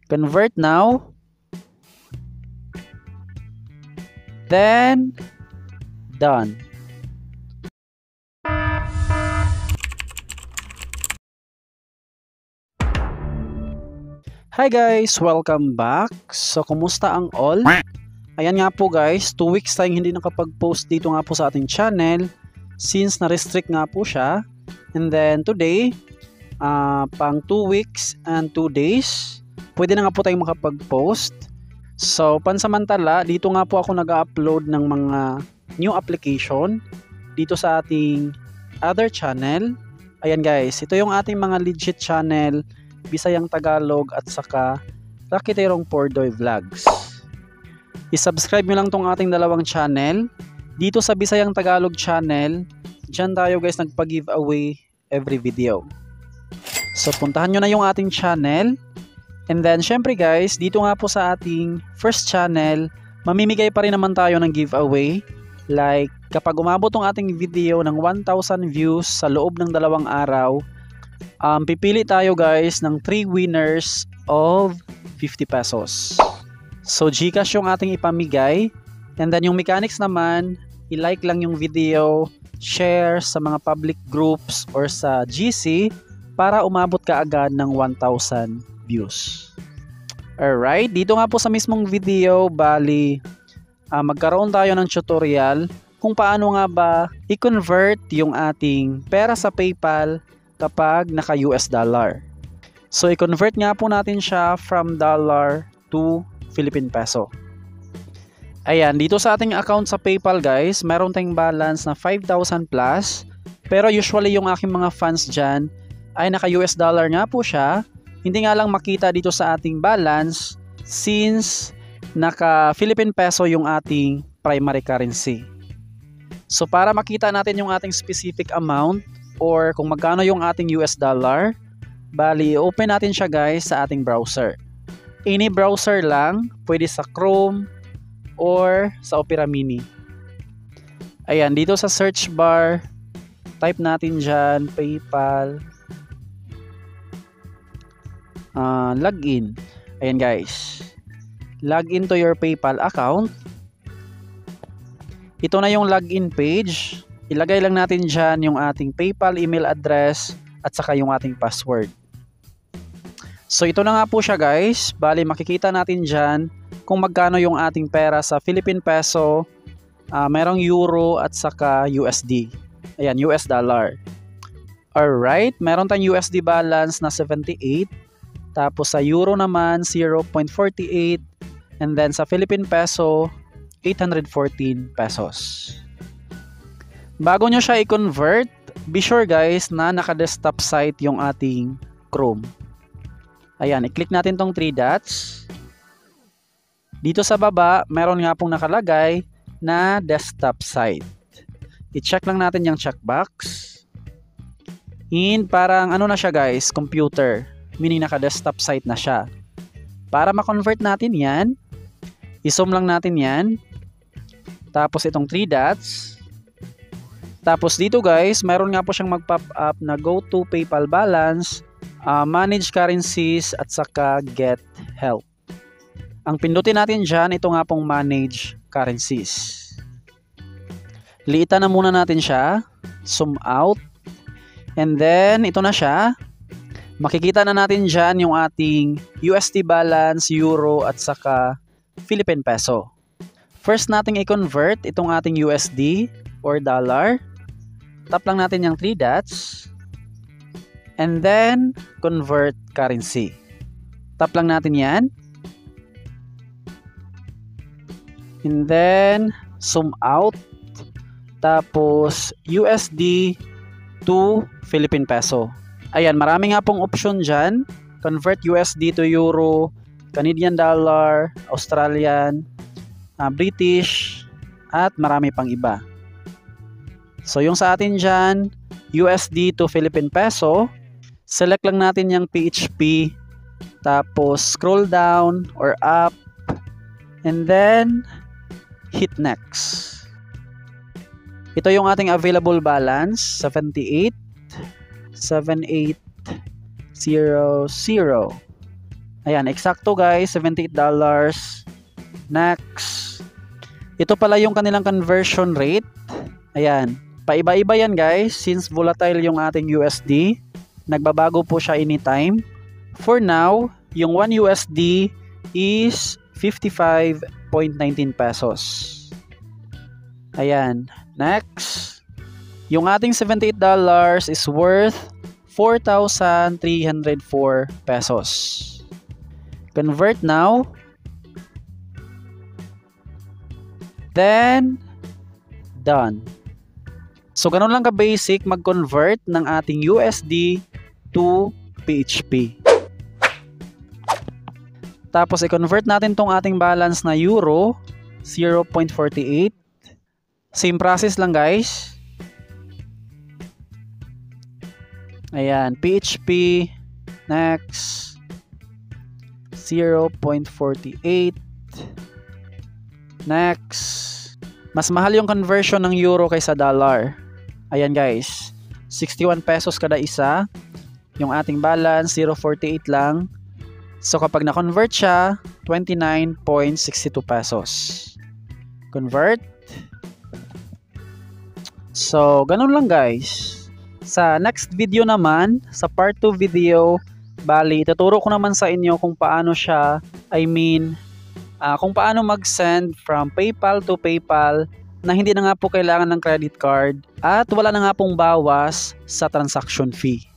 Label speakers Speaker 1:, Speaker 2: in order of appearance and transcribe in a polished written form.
Speaker 1: Convert now. Then, done. Hi guys! Welcome back! So, kumusta ang all? Ayan nga po guys, 2 weeks tayong hindi nakapag-post dito nga po sa ating channel since na-restrict nga po siya. And then today, pang 2 weeks and 2 days, pwede na nga po tayong makapag-post. So, pansamantala, dito nga po ako nag-upload ng mga new application dito sa ating other channel. Ayan guys, ito yung ating mga legit channel, Bisayang Tagalog at saka Rakiterong Pordoy Vlogs. I-subscribe nyo lang tong ating dalawang channel. Dito sa Bisayang Tagalog channel, dyan tayo guys nagpa-giveaway every video. So puntahan nyo na yung ating channel. And then syempre guys, dito nga po sa ating first channel, mamimigay pa rin naman tayo ng giveaway. Like kapag umabot tong ating video ng 1,000 views sa loob ng 2 araw, pipili tayo guys ng 3 winners of 50 pesos. So GCash yung ating ipamigay. And then yung mechanics naman, i-like lang yung video, share sa mga public groups or sa GC para umabot ka agad ng 1,000 views. Alright, dito nga po sa mismong video, bali magkaroon tayo ng tutorial kung paano nga ba i-convert yung ating pera sa PayPal kapag naka US dollar. So i-convert nga po natin siya from dollar to Philippine peso. Ayan, dito sa ating account sa PayPal guys, meron tayong balance na 5,000 plus. Pero usually yung aking mga funds dyan ay naka US dollar nga po siya. Hindi nga lang makita dito sa ating balance since naka Philippine peso yung ating primary currency. So para makita natin yung ating specific amount or kung magkano yung ating US dollar, bali open natin siya guys sa ating browser. Any browser lang, pwede sa Chrome or sa Opera Mini. Ayan, dito sa search bar, type natin dyan PayPal, login. Ayan guys, login to your PayPal account. Ito na yung login page. Ilagay lang natin dyan yung ating PayPal email address at saka yung ating password. So ito na nga po siya guys. Bali makikita natin dyan kung magkano yung ating pera sa Philippine peso, merong euro at saka USD. Ayan, US dollar. Alright, meron tayong USD balance na 78. Tapos sa euro naman 0.48. And then sa Philippine peso 814 pesos. Bago nyo siya i-convert, be sure guys na naka-desktop site yung ating Chrome. Ayan, i-click natin tong 3 dots. Dito sa baba, meron nga pong nakalagay na desktop site. I-check lang natin yung checkbox. And parang ano na siya guys, computer. Meaning naka-desktop site na siya. Para ma-convert natin yan, i-zoom lang natin yan. Tapos itong 3 dots. Tapos dito guys, meron nga po siyang mag-pop up na go to PayPal balance, manage currencies at saka get help. Ang pindutin natin dyan, ito nga pong manage currencies. Liitan na muna natin siya, zoom out, and then ito na siya. Makikita na natin dyan yung ating USD balance, euro at saka Philippine peso. First nating i-convert itong ating USD or dollar. Tap lang natin yung 3 dots. And then, convert currency. Tap lang natin yan. And then, zoom out. Tapos, USD to Philippine peso. Ayan, marami nga pong option dyan. Convert USD to euro, Canadian dollar, Australian, British, at marami pang iba. So yung sa atin dyan, USD to Philippine peso, select lang natin yung PHP, tapos scroll down or up, and then hit next. Ito yung ating available balance, 78,7800. Ayan, eksakto guys, $78. Next. Ito pala yung kanilang conversion rate. Ayan, paiba-iba yan guys since volatile yung ating USD. Nagbabago po siya anytime. For now, yung 1 USD is 55.19 pesos. Ayan, next. Yung ating $78 is worth 4,304 pesos. Convert now. Then, done. So, ganun lang ka-basic mag-convert ng ating USD to PHP. Tapos, i-convert natin tong ating balance na Euro, 0.48. Same process lang guys. Ayan, PHP. Next. 0.48. Next. Mas mahal yung conversion ng euro kaysa dollar. Ayan guys. 61 pesos kada isa. Yung ating balance, 0.48 lang. So kapag na-convert siya, 29.62 pesos. Convert. So, ganun lang guys. Sa next video naman, sa part 2 video, bali, tuturo ko naman sa inyo kung paano siya, kung paano mag-send from PayPal to PayPal na hindi na nga po kailangan ng credit card at wala na nga pong bawas sa transaction fee.